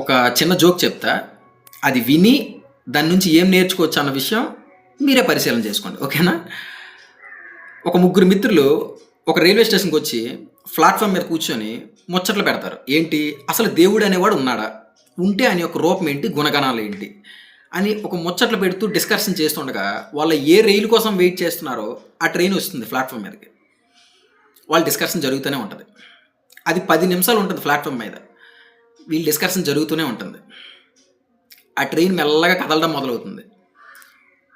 ఒక చిన్న జోక్ చెప్తా. అది విని దాని నుంచి ఏం నేర్చుకోవచ్చు అన్న విషయం మీరే పరిశీలన చేసుకోండి. ఓకేనా? ఒక ముగ్గురు మిత్రులు ఒక రైల్వే స్టేషన్కి వచ్చి ప్లాట్ఫామ్ మీద కూర్చొని ముచ్చట్లు పెడతారు. ఏంటి, అసలు దేవుడు అనేవాడు ఉన్నాడా, ఉంటే ఆయన యొక్క రూపం ఏంటి, గుణగణాలు ఏంటి అని ఒక ముచ్చట్లు పెడుతూ డిస్కషన్ చేస్తుండగా వాళ్ళ ఏ రైలు కోసం వెయిట్ చేస్తున్నారో ఆ ట్రైన్ వస్తుంది ప్లాట్ఫామ్ మీదకి. వాళ్ళ డిస్కషన్ జరుగుతూనే ఉంటుంది. అది 10 నిమిషాలు ఉంటుంది ప్లాట్ఫామ్ మీద. వీళ్ళ డిస్కషన్ జరుగుతూనే ఉంటుంది. ఆ ట్రైన్ మెల్లగా కదలడం మొదలవుతుంది.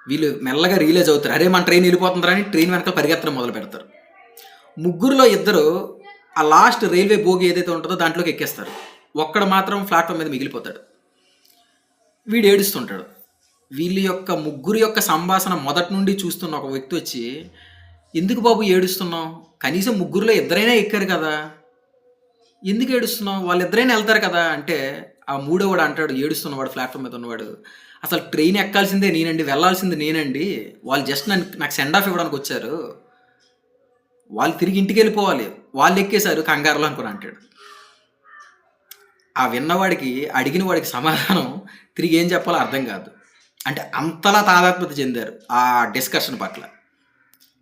వీళ్ళు మెల్లగా రియలైజ్ అవుతారు, అరే మన ట్రైన్ వెళ్ళిపోతుందిరా అని ట్రైన్ వెనకాల పరిగెత్తడం మొదలు పెడతారు. ముగ్గురులో ఇద్దరు ఆ లాస్ట్ రైల్వే బోగి ఏదైతే ఉంటుందో దాంట్లోకి ఎక్కేస్తారు. ఒక్కడు మాత్రం ప్లాట్ఫామ్ మీద మిగిలిపోతాడు. వీడు ఏడుస్తుంటాడు. వీళ్ళ యొక్క ముగ్గురు యొక్క సంభాషణ మొదటి నుండి చూస్తున్న ఒక వ్యక్తి వచ్చి, ఎందుకు బాబు ఏడుస్తున్నావు, కనీసం ముగ్గురులో ఇద్దరైనా ఎక్కారు కదా, ఎందుకు ఏడుస్తున్నావు, వాళ్ళిద్దరైనా వెళ్తారు కదా అంటే, ఆ మూడోవాడు అంటాడు, ఏడుస్తున్నవాడు ప్లాట్ఫామ్ మీద ఉన్నవాడు, అసలు ట్రైన్ ఎక్కాల్సిందే నేనండి, వెళ్ళాల్సింది నేనండి, వాళ్ళు జస్ట్ నాకు సెండ్ ఆఫ్ ఇవ్వడానికి వచ్చారు, వాళ్ళు తిరిగి ఇంటికి వెళ్ళిపోవాలి, వాళ్ళు ఎక్కేశారు కంగారులో అనుకుని అంటాడు. ఆ విన్నవాడికి, అడిగిన వాడికి సమాధానం తిరిగి ఏం చెప్పాలో అర్థం కాదు. అంటే అంతలా తాదాత్మ్యత చెందారు ఆ డిస్కషన్ పట్ల.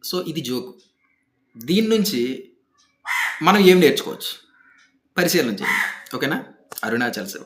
సో ఇది జోకు. దీని నుంచి మనం ఏం నేర్చుకోవచ్చు, పరిశీలన చేయండి. ఓకేనా? అరుణాచల్ శివ.